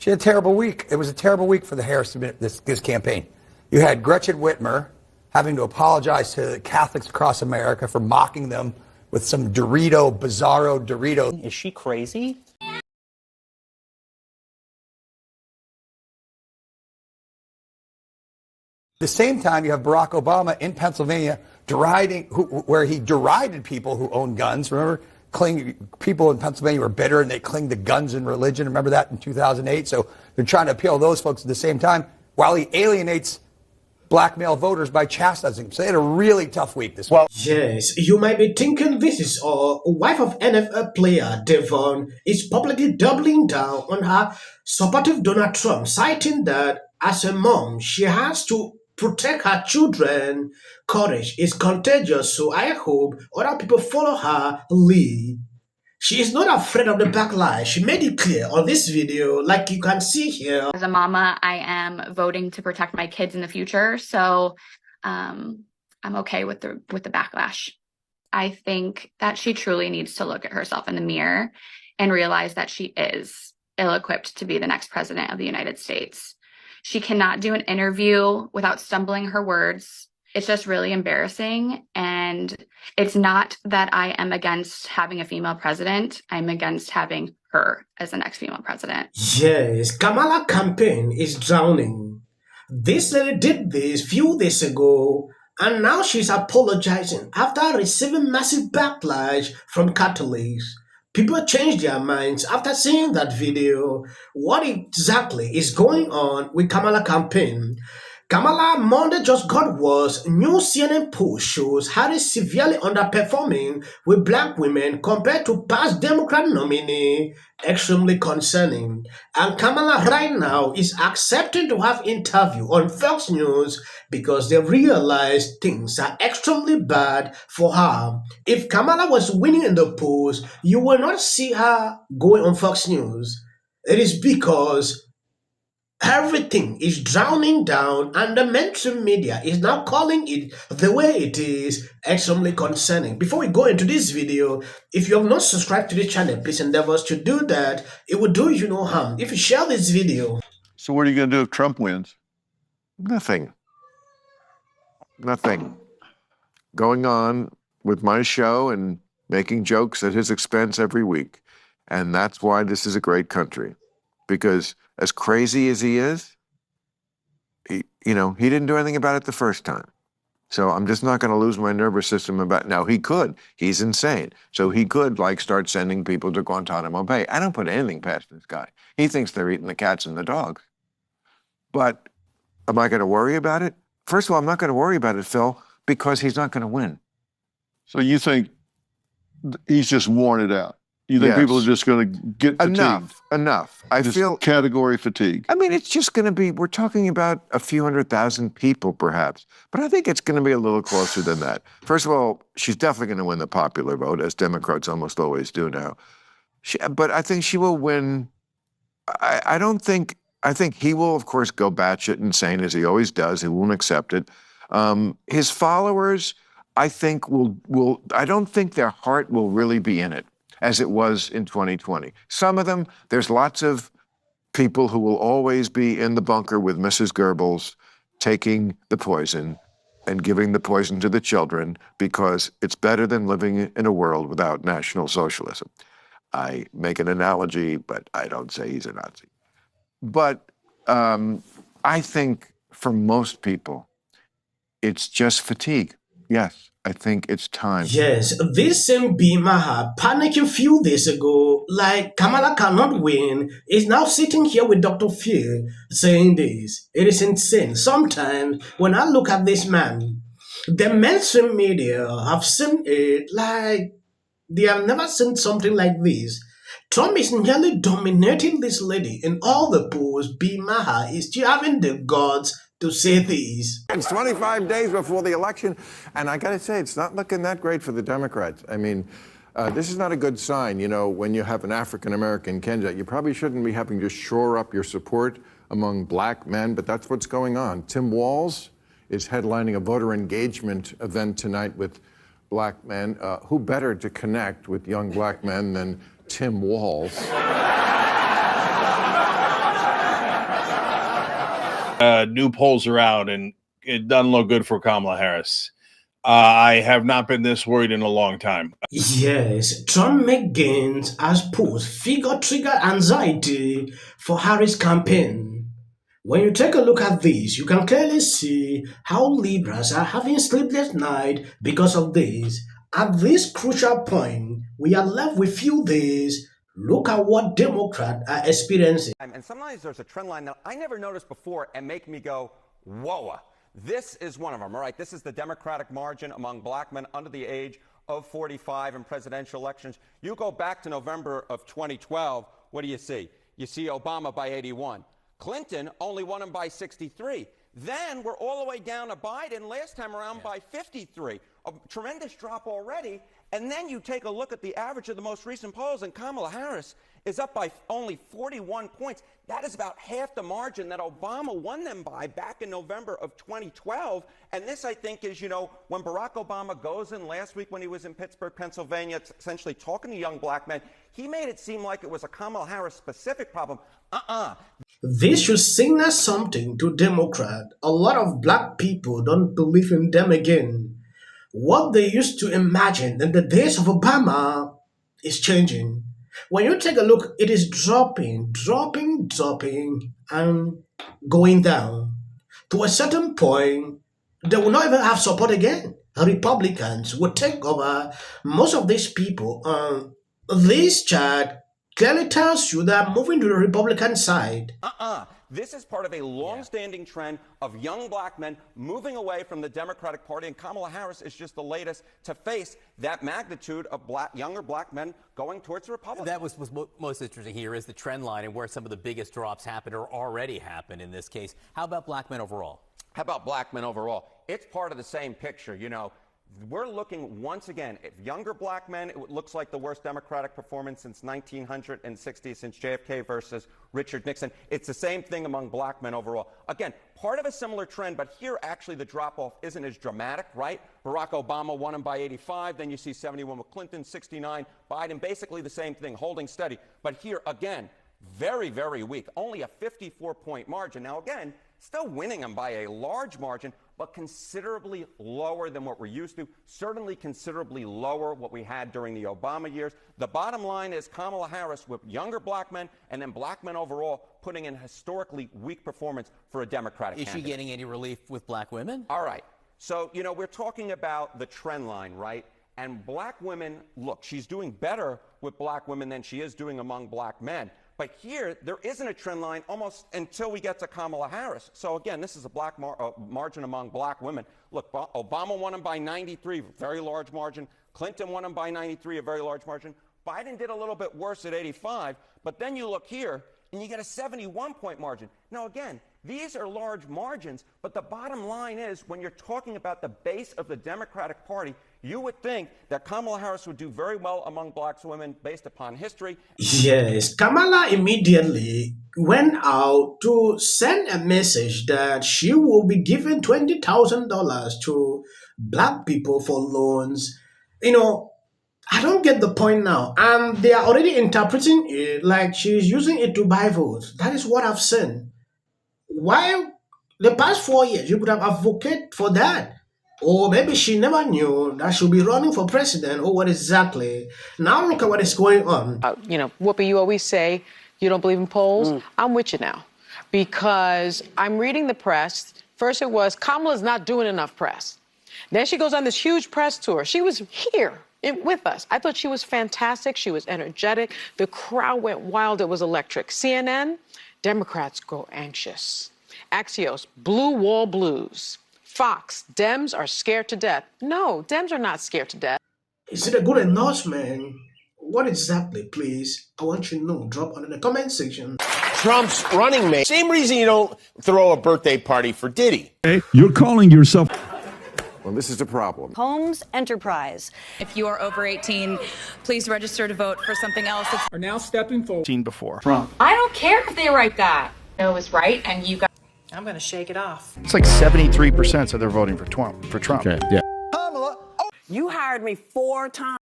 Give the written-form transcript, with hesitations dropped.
She had a terrible week. It was a terrible week for the Harris this campaign. You had Gretchen Whitmer having to apologize to Catholics across America for mocking them with some bizarro Dorito. Is she crazy? At the same time, you have Barack Obama in Pennsylvania where he derided people who own guns. Remember, people in Pennsylvania were bitter and they clinged to guns and religion. Remember that in 2008? So they're trying to appeal to those folks at the same time while he alienates black male voters by chastising them. So they had a really tough week this week. Yes, you might be thinking this is all. Wife of NFL player Devon is publicly doubling down on her support of Donald Trump, citing that as a mom, she has to protect her children. Courage is contagious, so I hope other people follow her lead. She is not afraid of the backlash. She made it clear on this video, like you can see here. As a mama, I am voting to protect my kids in the future, so I'm okay with the backlash. I think that she truly needs to look at herself in the mirror and realize that she is ill-equipped to be the next president of the United States. She cannot do an interview without stumbling her words. It's just really embarrassing. And it's not that I am against having a female president. I'm against having her as the next female president. Yes, Kamala campaign is drowning. This lady did this few days ago, and now she's apologizing after receiving massive backlash from Catholics. People change their minds after seeing that video. What exactly is going on with Kamala campaign? Kamala Monday just got worse. New CNN poll shows Harris severely underperforming with black women compared to past Democrat nominee. Extremely concerning. And Kamala right now is accepting to have interview on Fox News because they realize things are extremely bad for her. If Kamala was winning in the polls, you will not see her going on Fox News. It is because everything is drowning down and the mainstream media is now calling it the way it is. Extremely concerning. Before we go into this video, if you have not subscribed to the channel, please endeavor to do that. It will do you no harm if you share this video. So what are you going to do if Trump wins? Nothing. Going on with my show and making jokes at his expense every week. And that's why this is a great country. Because as crazy as he is, he didn't do anything about it the first time. So I'm just not going to lose my nervous system about. Now he could. He's insane. So he could start sending people to Guantanamo Bay. I don't put anything past this guy. He thinks they're eating the cats and the dogs. But am I going to worry about it? First of all, I'm not going to worry about it, Phil, because he's not going to win. So you think he's just worn it out? You think people are just going to get fatigued? Enough. I feel category fatigue. I mean, it's just going to be, we're talking about a few 100,000 people perhaps, but I think it's going to be a little closer than that. First of all, she's definitely going to win the popular vote, as Democrats almost always do now. But I think she will win. I think he will, of course, go batshit insane as he always does. He won't accept it. His followers, I think, I don't think their heart will really be in it, as it was in 2020. Some of them, there's lots of people who will always be in the bunker with Mrs. Goebbels taking the poison and giving the poison to the children because it's better than living in a world without National Socialism. I make an analogy, but I don't say he's a Nazi. But I think for most people, it's just fatigue. Yes. I think it's time. Yes, this same Bimaha panicking few days ago, like Kamala cannot win, is now sitting here with Dr. Phil saying this. It is insane. Sometimes when I look at this man, the mainstream media have seen it like they have never seen something like this. Trump is nearly dominating this lady in all the polls. Bimaha is still having the guts to say this. It's 25 days before the election, and I got to say, it's not looking that great for the Democrats. I mean, this is not a good sign. When you have an African-American candidate, you probably shouldn't be having to shore up your support among black men, but that's what's going on. Tim Walz is headlining a voter engagement event tonight with black men. Who better to connect with young black men than Tim Walz? New polls are out, and it doesn't look good for Kamala Harris. I have not been this worried in a long time. Yes, Trump make gains as polls figure trigger anxiety for Harris' campaign. When you take a look at this, you can clearly see how liberals are having sleepless night because of this. At this crucial point, we are left with few days. Look at what Democrats are experiencing. And sometimes there's a trend line that I never noticed before and make me go, whoa. This is one of them, all right? This is the Democratic margin among black men under the age of 45 in presidential elections. You go back to November of 2012, what do you see? You see Obama by 81. Clinton only won him by 63. Then we're all the way down to Biden last time around by 53. A tremendous drop already. And then you take a look at the average of the most recent polls, and Kamala Harris is up by only 41 points. That is about half the margin that Obama won them by back in November of 2012. And this, I think, is, when Barack Obama goes in last week when he was in Pittsburgh, Pennsylvania, essentially talking to young black men, he made it seem like it was a Kamala Harris specific problem. This should signal something to Democrats. A lot of black people don't believe in them again. What they used to imagine in the days of Obama is changing. When you take a look, it is dropping, and going down. To a certain point, they will not even have support again. Republicans will take over most of these people. This chart clearly tells you that moving to the Republican side. This is part of a long-standing trend of young black men moving away from the Democratic Party, and Kamala Harris is just the latest to face that magnitude of younger black men going towards the Republicans. That was most interesting here is the trend line and where some of the biggest drops happened or already happened in this case. How about black men overall? How about black men overall? It's part of the same picture, We're looking once again at younger black men. It looks like the worst Democratic performance since 1960, since JFK versus Richard Nixon. It's the same thing among black men overall. Again, part of a similar trend, but here actually the drop-off isn't as dramatic, right? Barack Obama won him by 85. Then you see 71 with Clinton, 69. Biden, basically the same thing, holding steady. But here, again, very, very weak. Only a 54-point margin. Now, again, still winning them by a large margin, but considerably lower than what we're used to, certainly considerably lower what we had during the Obama years. The bottom line is Kamala Harris with younger black men and then black men overall putting in historically weak performance for a Democratic candidate. Is she getting any relief with black women? All right. So, we're talking about the trend line, right? And black women, look, she's doing better with black women than she is doing among black men. But here, there isn't a trend line almost until we get to Kamala Harris. So again, this is a black margin among black women. Look, Obama won him by 93, very large margin. Clinton won him by 93, a very large margin. Biden did a little bit worse at 85. But then you look here, and you get a 71-point margin. Now again, these are large margins, but the bottom line is when you're talking about the base of the Democratic Party, you would think that Kamala Harris would do very well among black women based upon history. Yes, Kamala immediately went out to send a message that she will be giving $20,000 to black people for loans. I don't get the point now. And they are already interpreting it like she's using it to buy votes. That is what I've seen. Why the past 4 years you could have advocated for that? Or maybe she never knew that she'll be running for president or what exactly. Now look at what is going on. Whoopi, you always say you don't believe in polls. I'm with you now because I'm reading the press. First it was Kamala's not doing enough press. Then she goes on this huge press tour. She was here with us. I thought she was fantastic. She was energetic. The crowd went wild. It was electric. CNN, Democrats grow anxious. Axios, blue wall blues. Fox, Dems are scared to death. No, Dems are not scared to death. Is it a good endorsement? What exactly, please? I want you to know. Drop on in the comment section. Trump's running mate. Same reason you don't throw a birthday party for Diddy. Hey, you're calling yourself... Well, this is a problem. Holmes Enterprise. If you are over 18, please register to vote for something else. Are now stepping forward. Seen before. Trump. I don't care if they write that. No, it was right, and you got. I'm going to shake it off. It's like 73% said they're voting for Trump. Okay, yeah. You hired me 4 times.